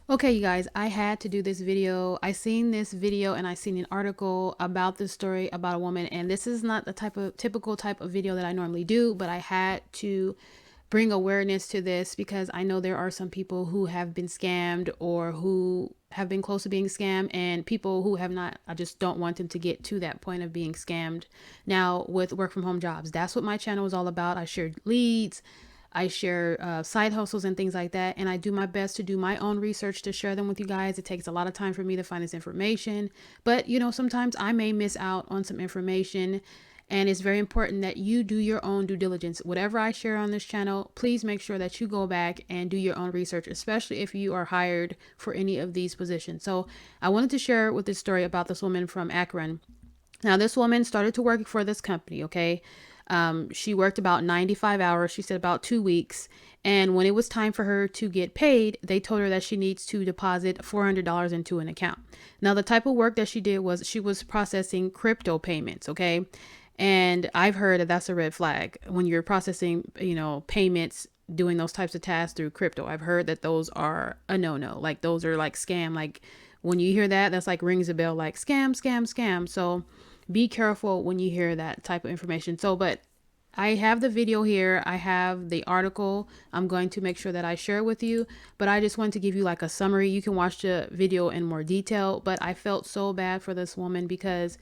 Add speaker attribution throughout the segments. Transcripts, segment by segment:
Speaker 1: Okay, you guys, I had to do this video. I seen this video and I seen an article about this story about a woman, and this is not the typical type of video that I normally do, but I had to bring awareness to this because I know there are some people who have been scammed or who have been close to being scammed, and people who have not. I just don't want them to get to that point of being scammed. Now, with work from home jobs, that's what my channel is all about. I shared leads, I share side hustles and things like that. And I do my best to do my own research to share them with you guys. It takes a lot of time for me to find this information. But, sometimes I may miss out on some information. And it's very important that you do your own due diligence. Whatever I share on this channel, please make sure that you go back and do your own research, especially if you are hired for any of these positions. So I wanted to share with this story about this woman from Akron. Now, this woman started to work for this company, okay? She worked about 95 hours. She said about 2 weeks. And when it was time for her to get paid, they told her that she needs to deposit $400 into an account. Now, the type of work that she did was she was processing crypto payments, okay? And I've heard that that's a red flag when you're processing, payments, doing those types of tasks through crypto. I've heard that those are a no-no. Like those are like scam. Like when you hear that, that's like rings a bell like scam, scam, scam. So be careful when you hear that type of information. So, but I have the video here. I have the article. I'm going to make sure that I share it with you, but I just want to give you like a summary. You can watch the video in more detail, but I felt so bad for this woman because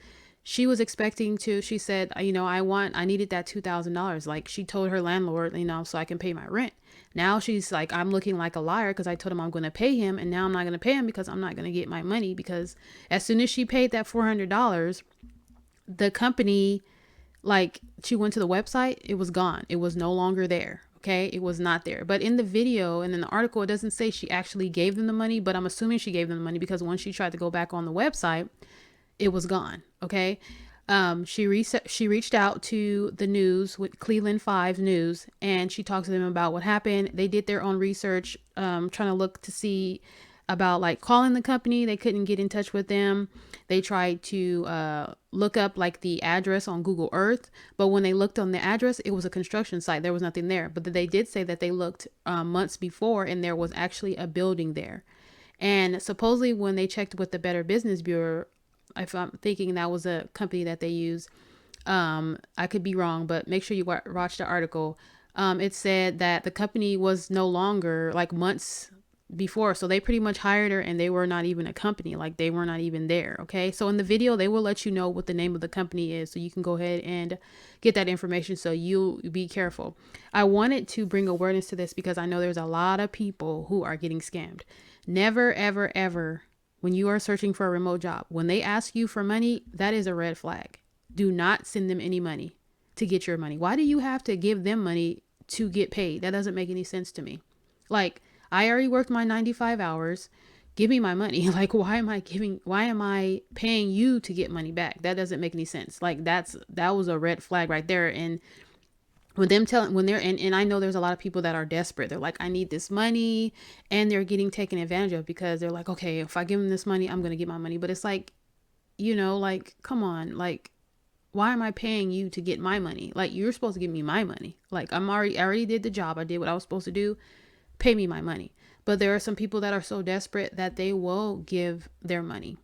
Speaker 1: she was expecting to, she said, I needed that $2,000. Like she told her landlord, so I can pay my rent. Now she's like, I'm looking like a liar because I told him I'm going to pay him. And now I'm not going to pay him because I'm not going to get my money, because as soon as she paid that $400, the company, like she went to the website, it was gone. It was no longer there. Okay, it was not there. But in the video and in the article, it doesn't say she actually gave them the money, but I'm assuming she gave them the money because once she tried to go back on the website, it was gone. Okay. She reached out to the news with Cleveland 5 News, and she talked to them about what happened. They did their own research, trying to look to see about like calling the company. They couldn't get in touch with them. They tried to look up like the address on Google Earth, but when they looked on the address, it was a construction site. There was nothing there. But they did say that they looked months before, and there was actually a building there. And supposedly, when they checked with the Better Business Bureau, if I'm thinking that was a company that they use, I could be wrong, but make sure you watch the article. It said that the company was no longer, like months before, so they pretty much hired her and they were not even a company, like they were not even there. Okay, so in the video they will let you know what the name of the company is, so you can go ahead and get that information, so you be careful. I wanted to bring awareness to this because I know there's a lot of people who are getting scammed. Never ever ever, when you are searching for a remote job, when they ask you for money, that is a red flag. Do not send them any money to get your money. Why do you have to give them money to get paid? That doesn't make any sense to me. Like, I already worked my 95 hours. Give me my money. Like, why am I paying you to get money back? That doesn't make any sense. Like, that was a red flag right there. And when they're and I know there's a lot of people that are desperate. They're like, I need this money, and they're getting taken advantage of because they're like, okay, if I give them this money, I'm gonna get my money. But it's like, like, come on, like, why am I paying you to get my money? Like, you're supposed to give me my money. Like, I already did the job. I did what I was supposed to do. Pay me my money. But there are some people that are so desperate that they will give their money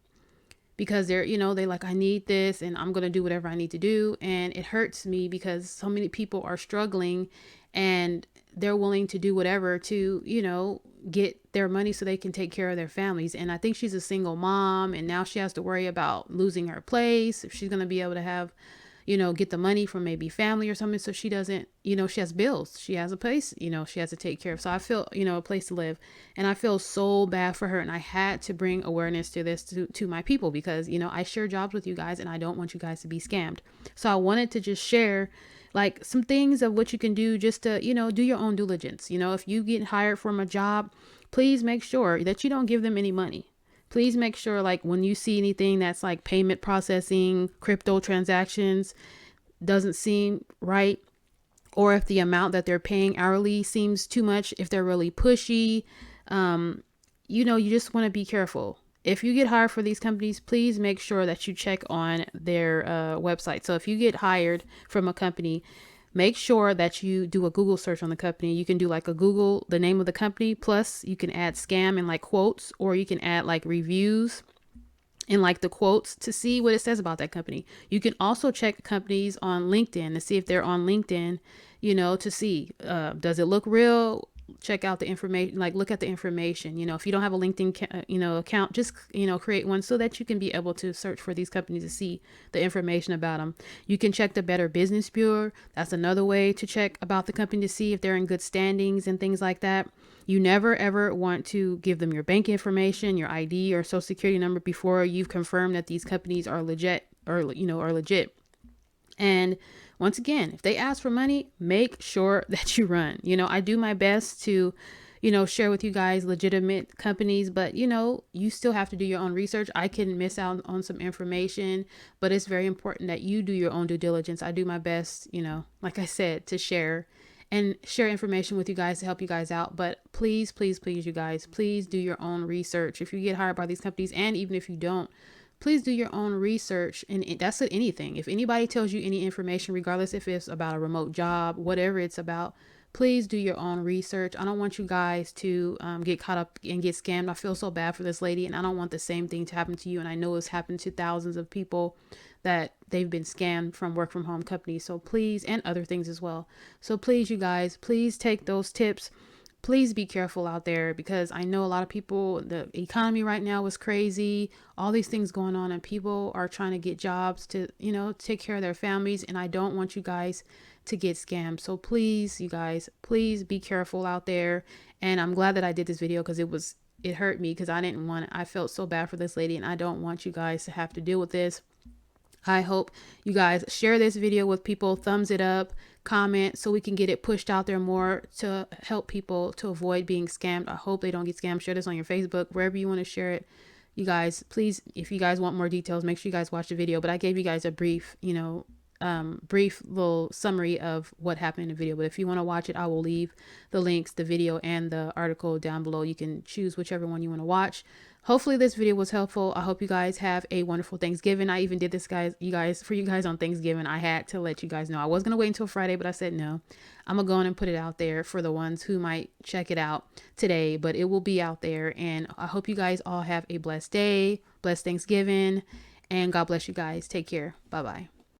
Speaker 1: because they like, I need this and I'm going to do whatever I need to do. And it hurts me because so many people are struggling and they're willing to do whatever to, get their money so they can take care of their families. And I think she's a single mom, and now she has to worry about losing her place, if she's going to be able to have, get the money from maybe family or something. So she doesn't, she has bills. She has a place, she has to take care of. So I feel, a place to live. And I feel so bad for her. And I had to bring awareness to this to my people because, I share jobs with you guys and I don't want you guys to be scammed. So I wanted to just share like some things of what you can do just to, do your own diligence. If you get hired from a job, please make sure that you don't give them any money. Please make sure, like, when you see anything that's like payment processing, crypto transactions doesn't seem right, or if the amount that they're paying hourly seems too much, if they're really pushy, you just want to be careful. If you get hired for these companies, please make sure that you check on their website. So if you get hired from a company, make sure that you do a Google search on the company. You can do like a Google, the name of the company, plus you can add scam and like quotes, or you can add like reviews and like the quotes to see what it says about that company. You can also check companies on LinkedIn to see if they're on LinkedIn, to see, does it look real? Check out the information, like look at the information. If you don't have a LinkedIn, account, just, create one so that you can be able to search for these companies to see the information about them. You can check the Better Business Bureau. That's another way to check about the company to see if they're in good standings and things like that. You never ever want to give them your bank information, your ID or social security number before you've confirmed that these companies are legit are legit. And once again, if they ask for money, make sure that you run. I do my best to, share with you guys legitimate companies, but you still have to do your own research. I can miss out on some information, but it's very important that you do your own due diligence. I do my best, like I said, to share information with you guys to help you guys out. But please, please, please, you guys, please do your own research. If you get hired by these companies, and even if you don't, please do your own research. And that's with anything. If anybody tells you any information, regardless if it's about a remote job, whatever it's about, please do your own research. I don't want you guys to get caught up and get scammed. I feel so bad for this lady, and I don't want the same thing to happen to you. And I know it's happened to thousands of people that they've been scammed from work from home companies. So please, and other things as well. So please, you guys, please take those tips. Please be careful out there, because I know a lot of people, the economy right now is crazy, all these things going on, and people are trying to get jobs to, take care of their families. And I don't want you guys to get scammed. So please, you guys, please be careful out there. And I'm glad that I did this video, because it hurt me, because I felt so bad for this lady, and I don't want you guys to have to deal with this. I hope you guys share this video with people, thumbs it up, comment, so we can get it pushed out there more to help people to avoid being scammed. I hope they don't get scammed. Share this on your Facebook, wherever you want to share it. You guys, please, if you guys want more details, make sure you guys watch the video. But I gave you guys a brief, brief little summary of what happened in the video. But if you want to watch it, I will leave the links, the video and the article down below. You can choose whichever one you want to watch. Hopefully this video was helpful. I hope you guys have a wonderful Thanksgiving. I even did this, for you guys on Thanksgiving. I had to let you guys know. I was going to wait until Friday, but I said no. I'm going to go on and put it out there for the ones who might check it out today, but it will be out there. And I hope you guys all have a blessed day, blessed Thanksgiving, and God bless you guys. Take care. Bye-bye.